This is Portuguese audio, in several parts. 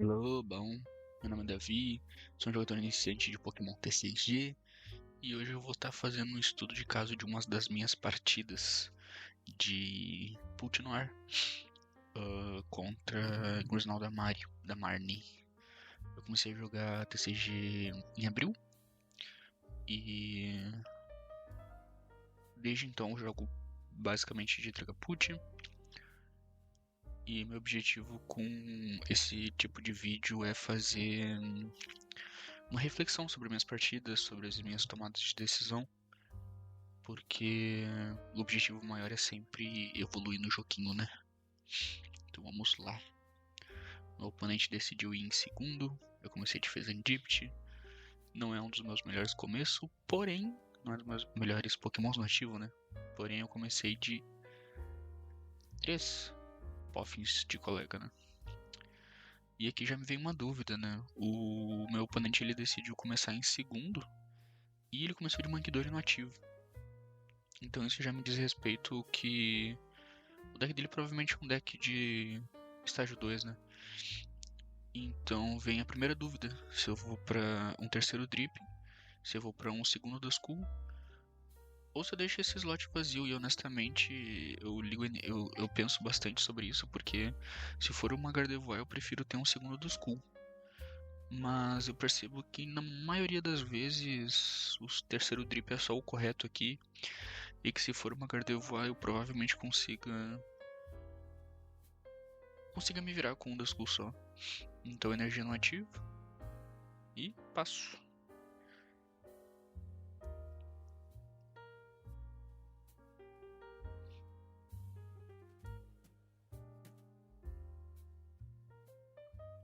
Hello, bom. Meu nome é Davi, sou um jogador iniciante de Pokémon TCG e hoje eu vou estar fazendo um estudo de caso de uma das minhas partidas de Pult Noir contra Grusnal da Marnie. Eu comecei a jogar TCG em abril e desde então eu jogo basicamente de Dragapult. E meu objetivo com esse tipo de vídeo é fazer uma reflexão sobre minhas partidas, sobre as minhas tomadas de decisão, porque o objetivo maior é sempre evoluir no joguinho, né? Então vamos lá. Meu oponente decidiu ir em segundo, eu comecei de Fezandipit, não é um dos meus melhores começos, porém, não é dos meus melhores pokémons no ativo, né? Porém eu comecei de 3 Poffins de colega, né? E aqui já me veio uma dúvida, né? O meu oponente ele decidiu começar em segundo e ele começou de Mankidori no ativo. Então isso já me diz respeito que o deck dele provavelmente é um deck de estágio 2, né? Então vem a primeira dúvida, se eu vou pra um terceiro drip, se eu vou pra um segundo da Skull, ou se eu deixo esse slot vazio. E honestamente eu penso bastante sobre isso, porque se for uma Gardevoir eu prefiro ter um segundo do Skull. Mas eu percebo que na maioria das vezes o terceiro drip é só o correto aqui, e que se for uma Gardevoir eu provavelmente consiga me virar com um das Skull só. Então energia no ativo e passo.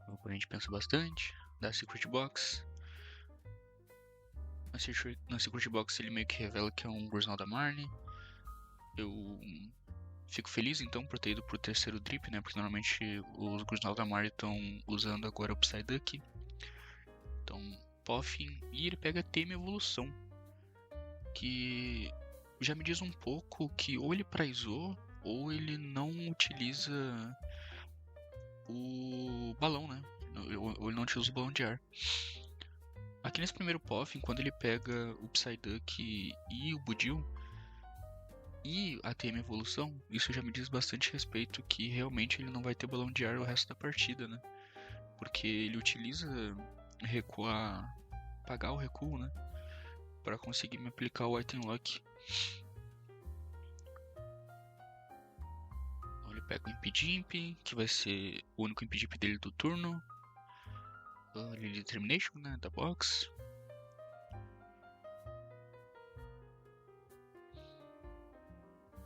O oponente pensa bastante, dá Secret Box. Na Secret Box ele meio que revela que é um Grusnal da Marnie. Eu fico feliz então por ter ido pro terceiro drip, né? Porque normalmente os Grusnal da Marnie estão usando agora o Psyduck. Então, Poffin, e ele pega Tema Evolução, que já me diz um pouco que ou ele praizou ou ele não utiliza o balão, né? Ou ele não utiliza o balão de ar. Aqui nesse primeiro Poffin, quando ele pega o Psyduck e o Budil e a TM Evolução, isso já me diz bastante respeito que realmente ele não vai ter balão de ar o resto da partida, né? Porque ele utiliza recuar, pagar o recuo, né? Para conseguir me aplicar o Item Lock. Então ele pega o Impidimp, que vai ser o único Impidimp dele do turno. Ele Determination, né? Da box.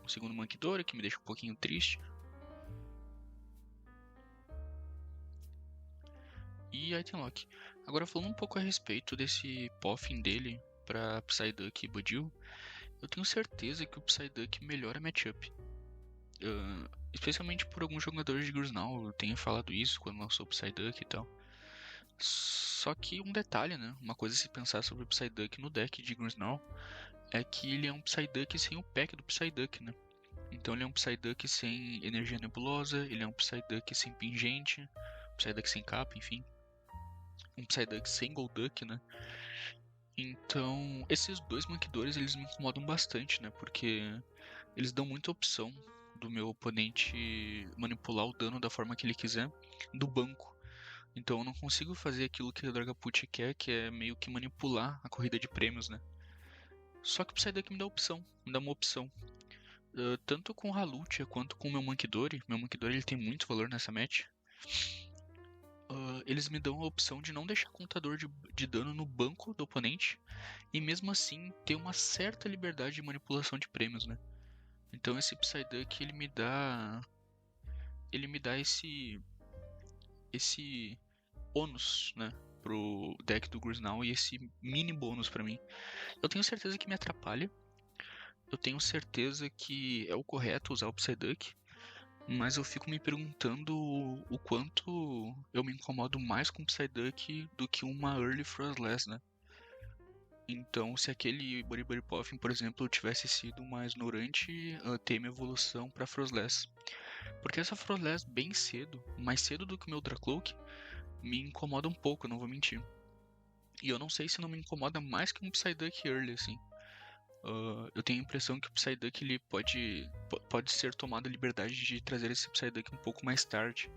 O segundo Mankidora, que me deixa um pouquinho triste. E Item Lock. Agora falando um pouco a respeito desse Poffin dele para Psyduck e Budil, eu tenho certeza que o Psyduck melhora matchup. Especialmente por alguns jogadores de Grusnal, eu tenho falado isso quando lançou o Psyduck e tal. Só que um detalhe, né? Uma coisa a se pensar sobre o Psyduck no deck de Grusnal é que ele é um Psyduck sem o pack do Psyduck, né? Então ele é um Psyduck sem energia nebulosa, ele é um Psyduck sem pingente, um Psyduck sem capa, enfim. Um Psyduck sem Golduck, né? Então, esses dois Mankidores, eles me incomodam bastante, né? Porque eles dão muita opção do meu oponente manipular o dano da forma que ele quiser do banco. Então eu não consigo fazer aquilo que o Dragapult quer, que é meio que manipular a corrida de prêmios, né? Só que o Psyduck me dá opção, me dá uma opção. Tanto com o Halutia quanto com o meu Mankidori. Meu Mankidori ele tem muito valor nessa match. Eles me dão a opção de não deixar contador de dano no banco do oponente e mesmo assim ter uma certa liberdade de manipulação de prêmios, né? Então esse Psyduck ele me dá esse ônus, né, pro deck do Grusnal e esse mini bônus pra mim. Eu tenho certeza que me atrapalha. Eu tenho certeza que é o correto usar o Psyduck, mas eu fico me perguntando o quanto eu me incomodo mais com o Psyduck do que uma Early Frostless, né? Então, se aquele Bori Poffin, por exemplo, tivesse sido mais ignorante, tem uma evolução para Frostless. Porque essa Frostlass bem cedo, mais cedo do que o meu Dracloak, me incomoda um pouco, não vou mentir. E eu não sei se não me incomoda mais que um Psyduck early, assim. Eu tenho a impressão que o Psyduck ele pode ser tomado a liberdade de trazer esse Psyduck um pouco mais tarde.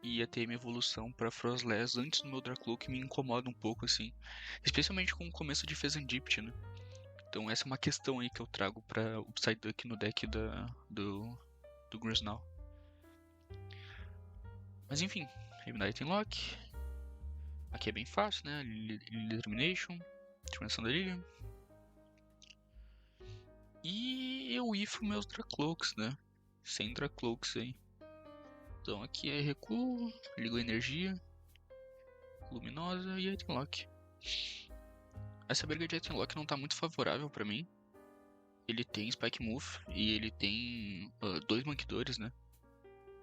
E ia ter minha evolução para Frostlass antes do meu Dracloak me incomoda um pouco, assim. Especialmente com o começo de Fezandipity, né? Então essa é uma questão aí que eu trago para o Psyduck no deck do Grizznow. Mas enfim, Midnight Lock. Aqui é bem fácil, né? Determination, Determinação da Lilium. E eu ifo meus Dracloaks, né? Sem Dracloaks aí. Então aqui é recuo, ligo a energia, luminosa e Itemlock. Essa briga de Itemlock não tá muito favorável pra mim. Ele tem Spike Move e ele tem dois Mankidores, né?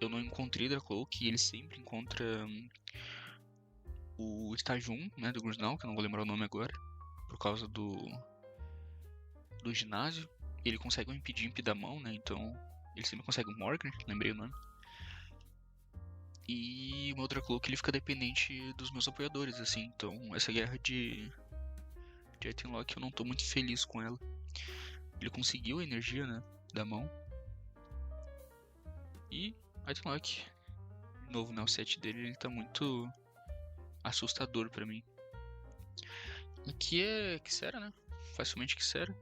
Eu não encontrei Dracloak e ele sempre encontra o estágio 1, né, do Grizznow, que eu não vou lembrar o nome agora, por causa do ginásio. Ele consegue um Impidimp da mão, né? Então ele sempre consegue um Morgan, lembrei o nome. E o meu Dracloak ele fica dependente dos meus apoiadores, assim. Então essa guerra de Itemlock eu não tô muito feliz com ela. Ele conseguiu a energia, né, da mão. E Itemlock. De novo, né, o set dele ele tá muito assustador pra mim. Aqui é Kixera, né? Facilmente Kixera.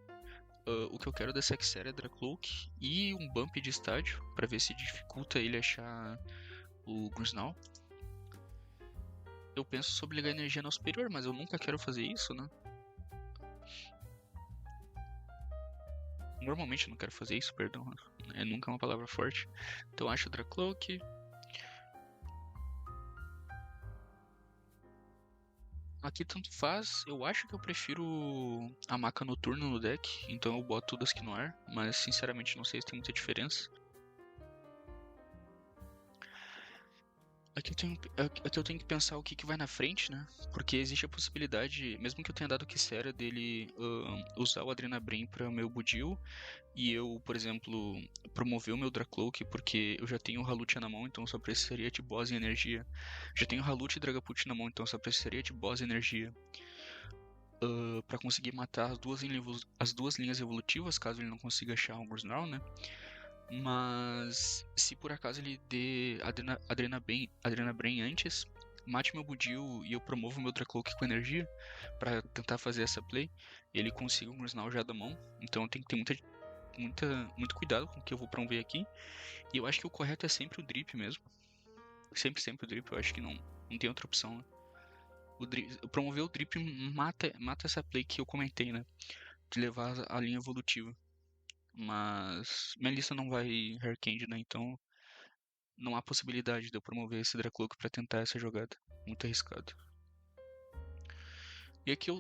O que eu quero dessa Kixera é Dracloak e um bump de estádio pra ver se dificulta ele achar o Grizznow. Eu penso sobre ligar energia no superior, mas eu nunca quero fazer isso, né? Normalmente eu não quero fazer isso, perdão. É nunca uma palavra forte. Então acho o Dracloak. Aqui tanto faz. Eu acho que eu prefiro a Maca Noturna no deck. Então eu boto tudo aqui no ar. Mas sinceramente não sei se tem muita diferença. Aqui eu tenho que pensar o que vai na frente, né? Porque existe a possibilidade, mesmo que eu tenha dado Kissera, dele usar o Adrenabrain para o meu Budil e eu, por exemplo, promover o meu Dracloak, porque eu já tenho o Halutia na mão, então só precisaria de Boss e energia. Já tenho Halutia e Dragapult na mão, então só precisaria de Boss e energia. Para conseguir matar as duas linhas evolutivas, caso ele não consiga achar o Grizznow, né? Mas se por acaso ele dê Adrenabrain antes, mate meu Budil e eu promovo meu Dracloak com energia para tentar fazer essa play, ele consiga um Grizznow já da mão. Então eu tenho que ter muito cuidado com o que eu vou promover aqui. E eu acho que o correto é sempre o drip mesmo. Sempre o drip, eu acho que não tem outra opção, né? Promover o drip mata essa play que eu comentei, né? De levar a linha evolutiva. Mas minha lista não vai Haircand, né? Então não há possibilidade de eu promover esse Dracloak pra tentar essa jogada. Muito arriscado. E aqui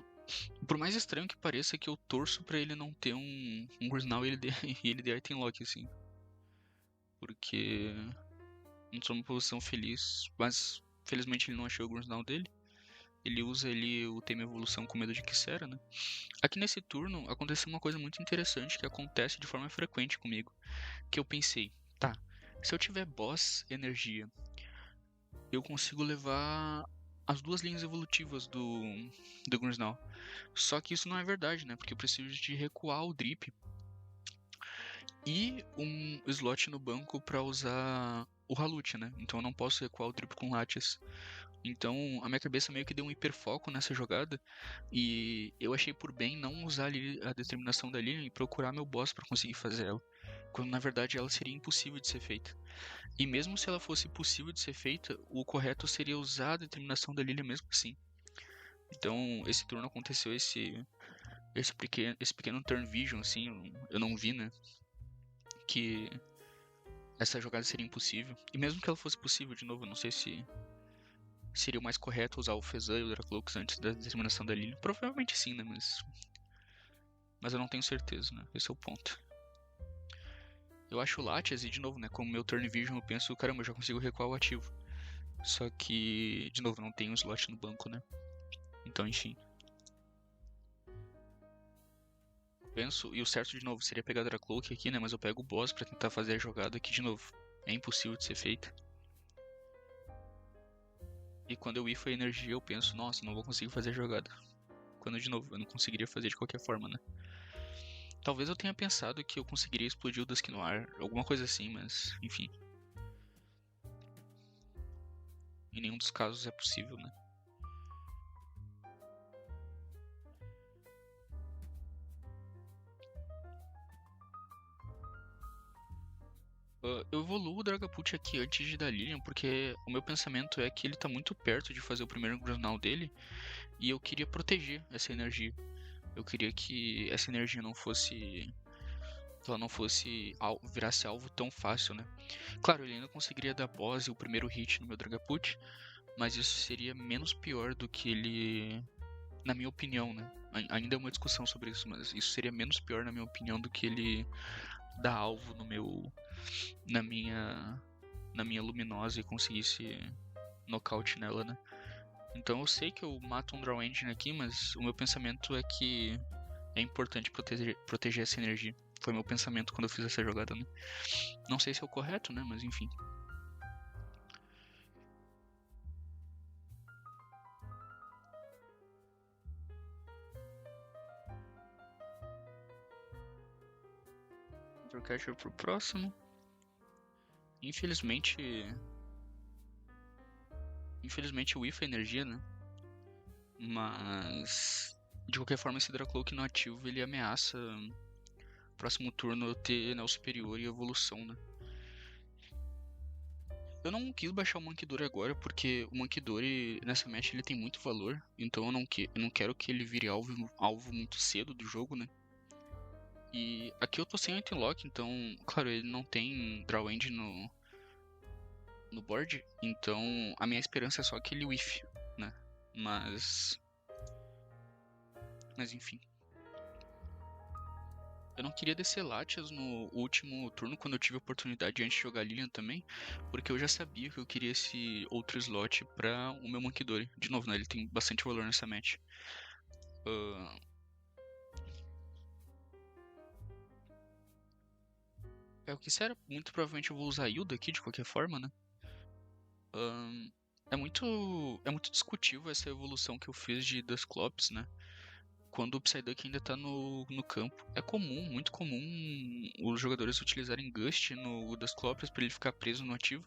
por mais estranho que pareça, que eu torço pra ele não ter um Grizznow e ele dê Itemlock, assim. Porque não sou uma posição feliz, mas felizmente ele não achou o Grizznow dele. Ele usa ali o tema evolução com medo de Kissera, né? Aqui nesse turno aconteceu uma coisa muito interessante que acontece de forma frequente comigo. Que eu pensei, tá, se eu tiver boss energia, eu consigo levar as duas linhas evolutivas do Grizznow. Só que isso não é verdade, né? Porque eu preciso de recuar o drip e um slot no banco para usar o Halutia, né? Então eu não posso recuar o drip com Latias. Então a minha cabeça meio que deu um hiperfoco nessa jogada e eu achei por bem não usar ali a determinação da linha e procurar meu boss para conseguir fazer ela, quando na verdade ela seria impossível de ser feita. E mesmo se ela fosse possível de ser feita, o correto seria usar a determinação da Lilia mesmo assim. Então esse turno aconteceu esse pequeno turn vision assim, eu não vi, né, que essa jogada seria impossível. E mesmo que ela fosse possível, de novo, eu não sei se seria o mais correto usar o Fezan e o Dracloaks antes da determinação da Lilia. Provavelmente sim, né? Mas eu não tenho certeza, né? Esse é o ponto. Eu acho o Latias e, de novo, né? Como meu Turn Vision, eu penso, caramba, eu já consigo recuar o ativo. Só que, de novo, não tem um slot no banco, né? Então, enfim. Penso, e o certo, de novo, seria pegar Dracloak aqui, né? Mas eu pego o boss pra tentar fazer a jogada aqui de novo. é impossível de ser feita. E quando eu ifo a energia, eu penso, nossa, não vou conseguir fazer a jogada. Quando, de novo, eu não conseguiria fazer de qualquer forma, né? Talvez eu tenha pensado que eu conseguiria explodir o Dusk Noir, alguma coisa assim, mas, enfim. Em nenhum dos casos é possível, né? Eu evoluo o Dragapult aqui antes de dar Lilian, porque o meu pensamento é que ele tá muito perto de fazer o primeiro Grunal dele, e eu queria proteger essa energia. Eu queria que essa energia não fosse... ela não fosse... virasse alvo tão fácil, né? Claro, ele ainda conseguiria dar boss e o primeiro hit no meu Dragapult, mas isso seria menos pior do que ele... na minha opinião, né? Ainda é uma discussão sobre isso, mas isso seria menos pior, na minha opinião, do que ele dar alvo no meu... na minha Luminosa e conseguisse nocaute nela, né? Então eu sei que eu mato um Draw Engine aqui, mas o meu pensamento é que é importante proteger essa energia. Foi meu pensamento quando eu fiz essa jogada, né? Não sei se é o correto, né? Mas enfim. Countercatcher pro próximo. Infelizmente eu IFA energia, né? Mas de qualquer forma esse Dracloak no ativo ele ameaça próximo turno eu ter Neo Superior e evolução, né? Eu não quis baixar o Mankidori agora porque o Mankidori nessa match ele tem muito valor, então eu não quero que ele vire alvo muito cedo do jogo, né? E aqui eu tô sem Anti-Lock, então, claro, ele não tem Draw End no board, então a minha esperança é só que ele whiff, né? Mas enfim. Eu não queria descer Latias no último turno quando eu tive a oportunidade antes de jogar Lilian também, porque eu já sabia que eu queria esse outro slot pra o meu Mankidori. De novo, né? Ele tem bastante valor nessa match. É o que será? Muito provavelmente eu vou usar Hilda aqui de qualquer forma, né? É muito discutível essa evolução que eu fiz de Dusclops, né? Quando o Psyduck ainda tá no campo. É comum, muito comum, os jogadores utilizarem Gust no Dusclops pra ele ficar preso no ativo.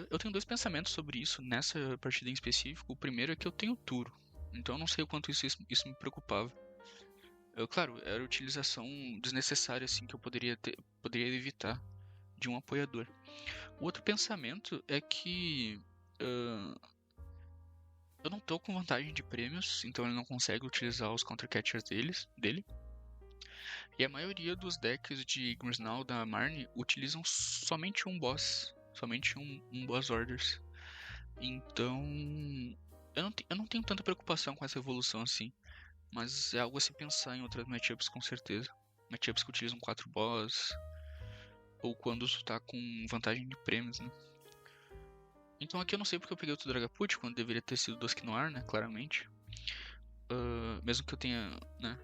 Eu tenho dois pensamentos sobre isso nessa partida em específico. O primeiro é que eu tenho Turo, então eu não sei o quanto isso me preocupava. Claro, era a utilização desnecessária assim que eu poderia evitar de um apoiador. O outro pensamento é que eu não tô com vantagem de prêmios, então ele não consegue utilizar os countercatchers dele. E a maioria dos decks de Grinsnell da Marnie utilizam somente um boss, somente um boss orders. Então eu não tenho tanta preocupação com essa evolução assim, mas é algo a se pensar em outras matchups com certeza. Matchups que utilizam 4 boss, ou quando tu tá com vantagem de prêmios, né? Então aqui eu não sei porque eu peguei outro Dragapult, quando deveria ter sido Dusk Noir, né, claramente. Mesmo que eu tenha, né,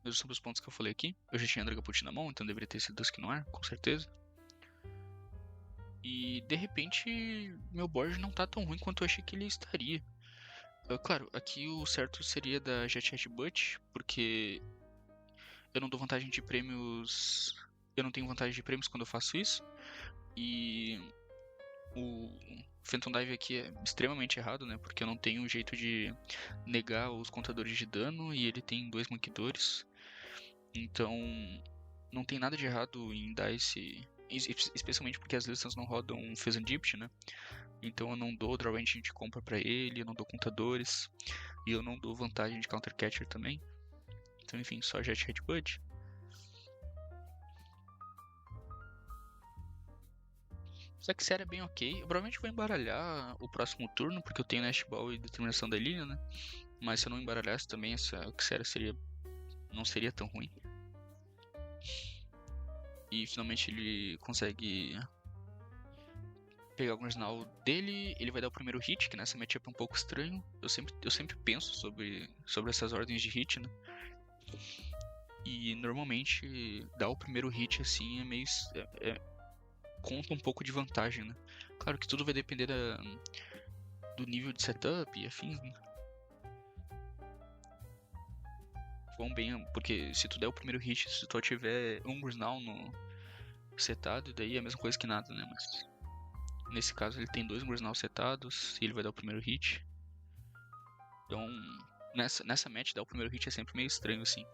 mesmo sobre os pontos que eu falei aqui, eu já tinha Dragapult na mão, então deveria ter sido Dusk Noir, com certeza. E de repente meu board não tá tão ruim quanto eu achei que ele estaria. Claro, aqui o certo seria da Jet Headbutt, porque eu não dou vantagem de prêmios. Eu não tenho vantagem de prêmios quando eu faço isso. E o Phantom Dive aqui é extremamente errado, né? Porque eu não tenho um jeito de negar os contadores de dano e ele tem 2 Mankidores. Então não tem nada de errado em dar esse. Especialmente porque as listas não rodam Fezandipt, né? Então eu não dou Draw Engine de compra pra ele, eu não dou contadores. E eu não dou vantagem de Countercatcher também. Então enfim, só Jet Headbutt. Só que série é bem ok. Eu provavelmente vou embaralhar o próximo turno, porque eu tenho Nest Ball e Determinação da Lilian, né? Mas se eu não embaralhasse também, essa série não seria tão ruim. E finalmente ele consegue pegar o Grinsnell dele, ele vai dar o primeiro hit, que nessa matchup é um pouco estranho. Eu sempre penso sobre essas ordens de hit, né? E normalmente dar o primeiro hit assim é meio. Conta um pouco de vantagem, né? Claro que tudo vai depender do nível de setup e afins, né? Vão bem, porque se tu der o primeiro hit, se tu tiver um Griznal no setado, daí é a mesma coisa que nada, né? Mas nesse caso ele tem dois Griznal setados e ele vai dar o primeiro hit. Então, nessa match, dar o primeiro hit é sempre meio estranho, assim.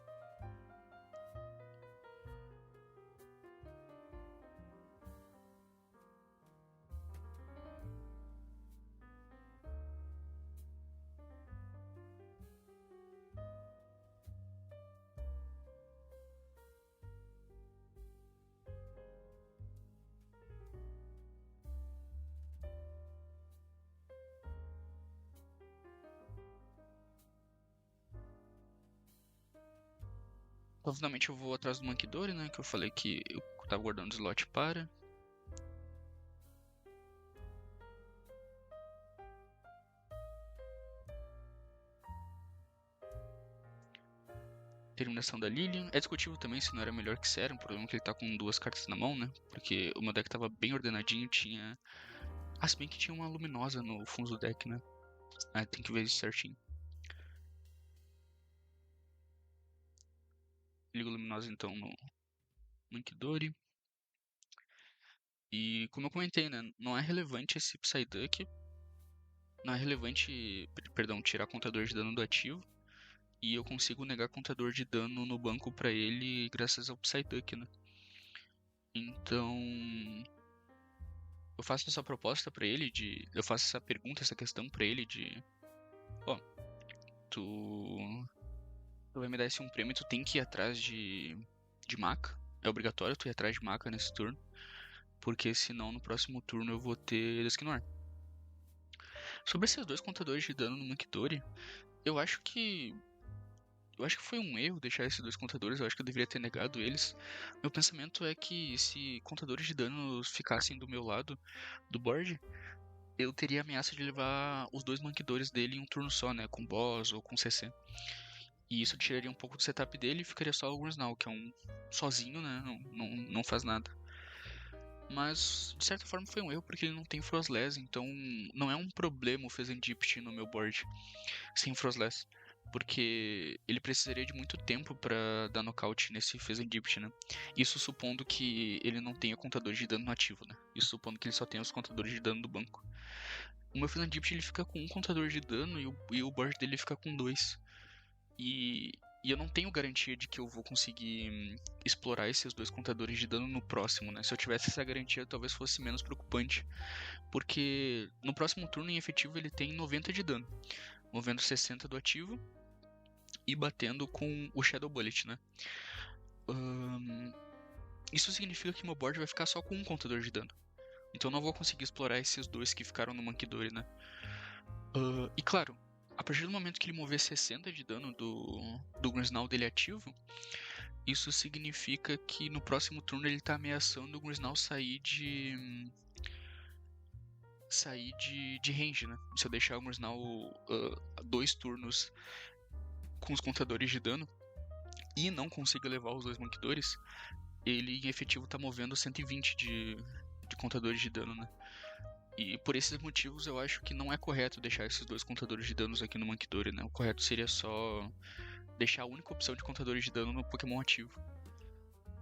Finalmente eu vou atrás do Mankidori, né? Que eu falei que eu tava guardando slot para. Terminação da Lilian. É discutível também se não era melhor que Serum. O problema é que ele tá com duas cartas na mão, né? Porque o meu deck tava bem ordenadinho, tinha. Ah, se bem que tinha uma luminosa no fundo do deck, né? Ah, tem que ver isso certinho. Ligo luminosa então no Mankidori. E como eu comentei, né? Não é relevante esse Psyduck. Não é relevante, perdão, tirar contador de dano do ativo. E eu consigo negar contador de dano no banco pra ele graças ao Psyduck, né? Então, eu faço essa proposta pra ele de, eu faço essa pergunta, essa questão pra ele de, ó, tu vai me dar esse um prêmio, tu tem que ir atrás de maca. É obrigatório tu ir atrás de maca nesse turno, porque senão no próximo turno eu vou ter Dusknoir. Sobre esses dois contadores de dano no Mankidori, eu acho que foi um erro deixar esses dois contadores, eu acho que eu deveria ter negado eles. Meu pensamento é que se contadores de danos ficassem do meu lado do board, eu teria a ameaça de levar os dois mankidores dele em um turno só, né, com boss ou com CC. E isso tiraria um pouco do setup dele e ficaria só o Griznal, que é um sozinho, né, não faz nada. Mas, de certa forma, foi um erro porque ele não tem Frostless, então não é um problema o Fezandipit no meu board sem Frostless. Porque ele precisaria de muito tempo pra dar nocaute nesse Fezandipit, né? Isso supondo que ele não tenha contadores de dano ativo, né? Isso supondo que ele só tenha os contadores de dano do banco. O meu Fezandipit ele fica com um contador de dano e o board dele fica com dois. E eu não tenho garantia de que eu vou conseguir explorar esses dois contadores de dano no próximo, né? Se eu tivesse essa garantia, talvez fosse menos preocupante. Porque no próximo turno, em efetivo, ele tem 90 de dano. Movendo 60 do ativo e batendo com o Shadow Bullet, né? Isso significa que meu board vai ficar só com um contador de dano. Então eu não vou conseguir explorar esses dois que ficaram no Mankidori, né? E claro, a partir do momento que ele mover 60 de dano do Griznal dele ativo, isso significa que no próximo turno ele tá ameaçando o Griznal sair de range, né? Se eu deixar o Griznal 2 turnos com os contadores de dano e não consiga levar os dois Mankidores, ele em efetivo tá movendo 120 de contadores de dano, né? E por esses motivos eu acho que não é correto deixar esses dois contadores de danos aqui no Mankidori, né? O correto seria só deixar a única opção de contadores de dano no Pokémon ativo.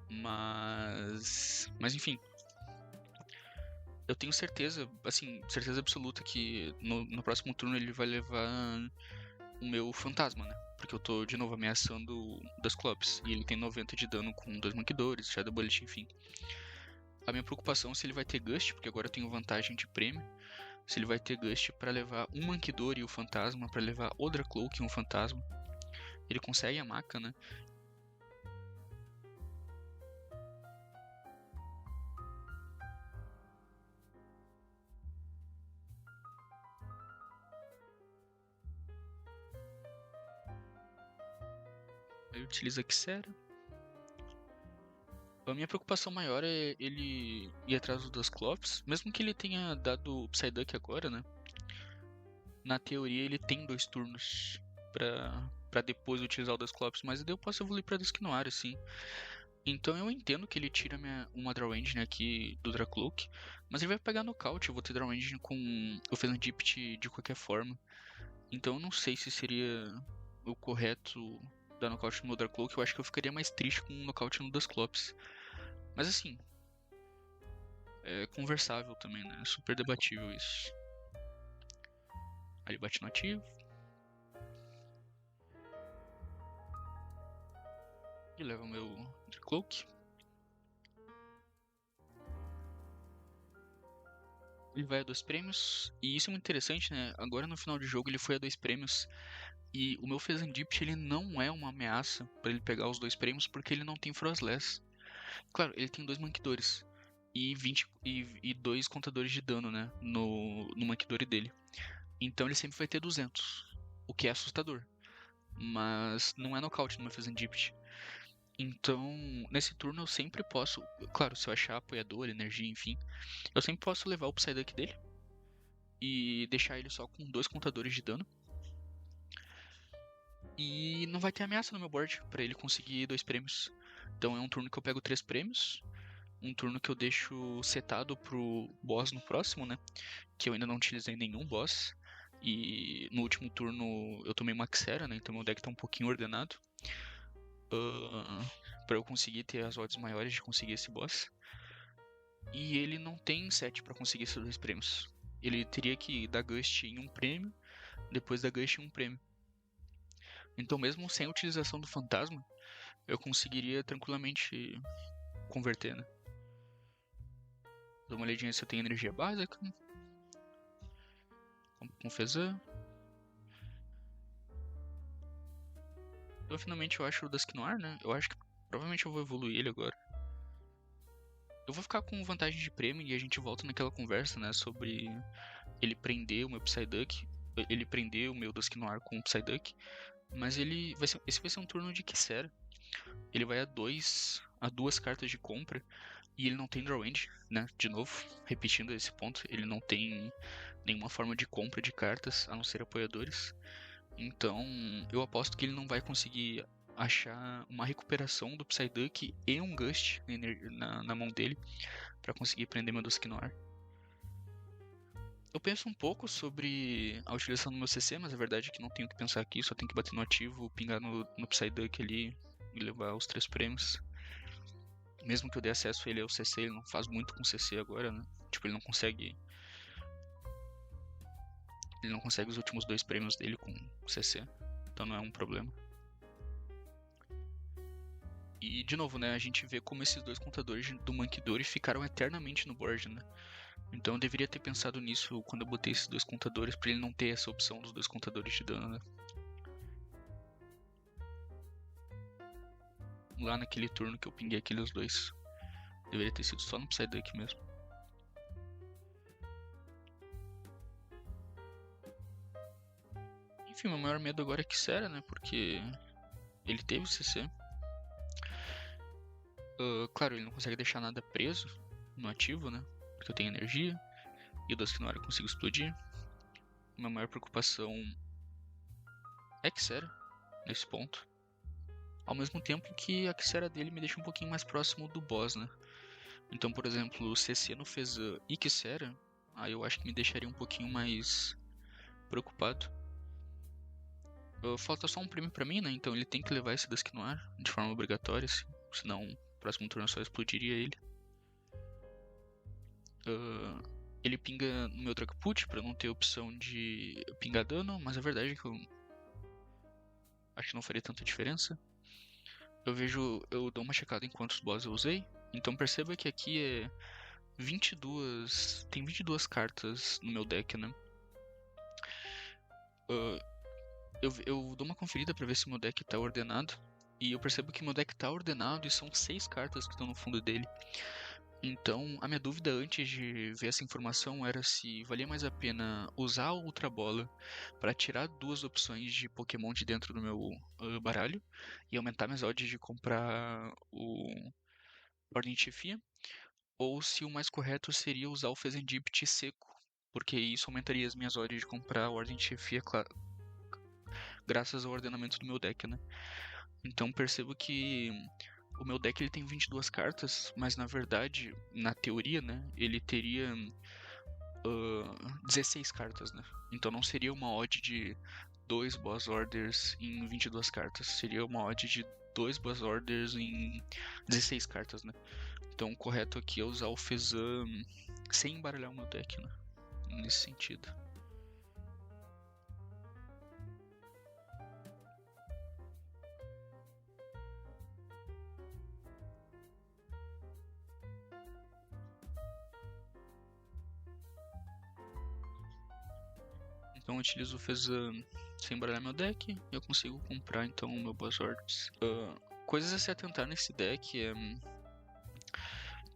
Mas enfim, eu tenho certeza, assim, certeza absoluta que no próximo turno ele vai levar o meu fantasma, né? Porque eu tô de novo ameaçando o Dusclops. E ele tem 90 de dano com dois Mankidores, Shadow Bullet, enfim. A minha preocupação é se ele vai ter Gust, porque agora eu tenho vantagem de prêmio. Se ele vai ter Gust pra levar um Mankidor e o fantasma, pra levar o Dracloak e um fantasma. Ele consegue a maca, né? Aí utiliza Xera. A minha preocupação maior é ele ir atrás do Dusclops, mesmo que ele tenha dado o Psyduck agora, né? Na teoria ele tem 2 turnos pra depois utilizar o Dusclops, mas daí eu posso evoluir pra Dusknoir, assim. Então eu entendo que ele tira uma Draw Engine aqui do Dracloak, mas ele vai pegar nocaute, eu vou ter Draw Engine com o Fezandipit de qualquer forma. Então eu não sei se seria o correto dar nocaute no meu Dracloak, eu acho que eu ficaria mais triste com um nocaute no Dusclops. Mas assim, é conversável também, né? É super debatível isso. Aí ele bate no ativo. E leva o meu Dracloak. Ele vai a 2 prêmios. E isso é muito interessante, né? Agora no final de jogo ele foi a 2 prêmios. E o meu Fezandipit ele não é uma ameaça para ele pegar os 2 prêmios porque ele não tem Frostless. Claro, ele tem 2 Mankidores. E 20 e 2 contadores de dano, né? No Mankidori dele. Então ele sempre vai ter 200. O que é assustador. Mas não é nocaute no meu Fezandipit. Então, nesse turno eu sempre posso. Claro, se eu achar apoiador, energia, enfim. Eu sempre posso levar o Psyduck dele. E deixar ele só com 2 contadores de dano. E não vai ter ameaça no meu board pra ele conseguir 2 prêmios. Então é um turno que eu pego 3 prêmios. Um turno que eu deixo setado pro boss no próximo, né? Que eu ainda não utilizei nenhum boss. E no último turno eu tomei uma Xera, né? Então meu deck tá um pouquinho ordenado. Pra eu conseguir ter as odds maiores de conseguir esse boss. E ele não tem set pra conseguir esses 2 prêmios. Ele teria que dar Gust em um prêmio, depois dar Gust em um prêmio. Então mesmo sem a utilização do fantasma, eu conseguiria tranquilamente converter, né? Dá uma olhadinha se eu tenho energia básica. Com Fezan. Então finalmente eu acho o Dusknoir, né? Eu acho que provavelmente eu vou evoluir ele agora. Eu vou ficar com vantagem de prêmio e a gente volta naquela conversa, né? Sobre ele prender o meu Psyduck. Ele prender o meu Dusknoir com o Psyduck. Mas esse vai ser um turno de Kissera. Ele vai a duas cartas de compra. E ele não tem draw end, né? De novo, repetindo esse ponto, ele não tem nenhuma forma de compra de cartas, a não ser apoiadores. Então, eu aposto que ele não vai conseguir achar uma recuperação do Psyduck e um Gust na mão dele para conseguir prender meu Dusknoir. Eu penso um pouco sobre a utilização do meu CC, mas a verdade é que não tenho que pensar aqui, só tenho que bater no ativo, pingar no Psyduck ali e levar os 3 prêmios. Mesmo que eu dê acesso a ele ao CC, ele não faz muito com CC agora, né? Tipo, ele não consegue. Ele não consegue os últimos 2 prêmios dele com CC. Então não é um problema. E de novo, né? A gente vê como esses 2 contadores do Mankidori ficaram eternamente no board, né? Então eu deveria ter pensado nisso quando eu botei esses 2 contadores, pra ele não ter essa opção dos 2 contadores de dano, né? Lá naquele turno que eu pinguei aqueles 2. Deveria ter sido só no Psyduck mesmo. Enfim, meu maior medo agora é Kissera, né? Porque ele teve CC. Claro, ele não consegue deixar nada preso no ativo, né? Porque eu tenho energia. E o Dusknoir eu consigo explodir. Minha maior preocupação é Kissera, nesse ponto. Ao mesmo tempo que a Kissera dele me deixa um pouquinho mais próximo do boss, né? Então, por exemplo, CC no Fezan e Kissera, aí eu acho que me deixaria um pouquinho mais preocupado. Falta só um prêmio pra mim, né? Então ele tem que levar esse Dusknoir de forma obrigatória, senão o próximo turno só explodiria ele. Ele pinga no meu Dragapult pra não ter opção de pingar dano, mas a verdade é que eu acho que não faria tanta diferença. Eu dou uma checada em quantos boss eu usei, então perceba que aqui é 22, tem 22 cartas no meu deck, né? Eu dou uma conferida pra ver se o meu deck tá ordenado, e eu percebo que meu deck tá ordenado e são 6 cartas que estão no fundo dele. Então, a minha dúvida antes de ver essa informação era se valia mais a pena usar a Ultra Bola para tirar 2 opções de Pokémon de dentro do meu baralho e aumentar minhas odds de comprar o Ordem de Chefia, ou se o mais correto seria usar o Fezandipit seco, porque isso aumentaria as minhas odds de comprar a Ordem de Chefia, graças ao ordenamento do meu deck, né? Então percebo que o meu deck ele tem 22 cartas, mas na verdade, na teoria, né, ele teria 16 cartas, né? Então não seria uma odd de 2 Boss Orders em 22 cartas, seria uma odd de 2 Boss Orders em 16 cartas, né? Então o correto aqui é usar o Fezan sem embaralhar o meu deck, né? Nesse sentido. Então eu utilizo o Fezan sem embaralhar meu deck e eu consigo comprar então o meu Boss Orders. Coisas a se atentar nesse deck é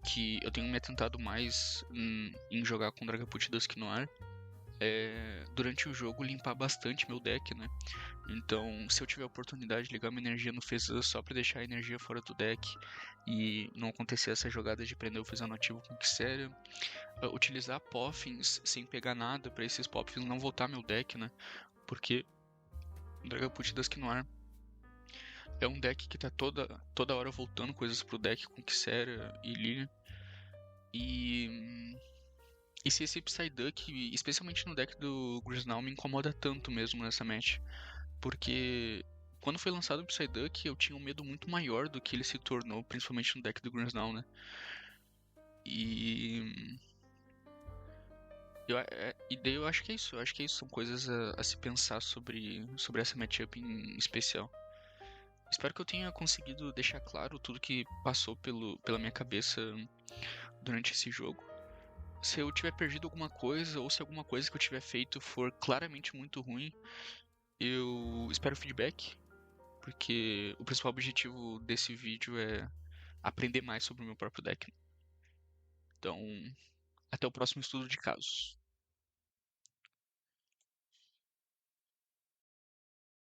que eu tenho me atentado mais em jogar com Dragapult Dusknoir. Durante o jogo limpar bastante meu deck, né? Então, se eu tiver a oportunidade de ligar minha energia no Fezan só pra deixar a energia fora do deck e não acontecer essa jogada de prender o Fezan ativo com Xerath, utilizar Poffins sem pegar nada pra esses Poffins não voltar meu deck, né? Porque Dragapult Dusknoir é um deck que tá toda hora voltando coisas pro deck com Xerath e Lilian. E se esse Psyduck, especialmente no deck do Griznal, me incomoda tanto mesmo nessa match. Porque quando foi lançado o Psyduck, eu tinha um medo muito maior do que ele se tornou, principalmente no deck do Griznal, né? E. E daí eu acho que é isso. Eu acho que é isso. São coisas a se pensar sobre essa matchup em especial. Espero que eu tenha conseguido deixar claro tudo que passou pela minha cabeça durante esse jogo. Se eu tiver perdido alguma coisa, ou se alguma coisa que eu tiver feito for claramente muito ruim, eu espero feedback, porque o principal objetivo desse vídeo é aprender mais sobre o meu próprio deck. Então, até o próximo estudo de casos.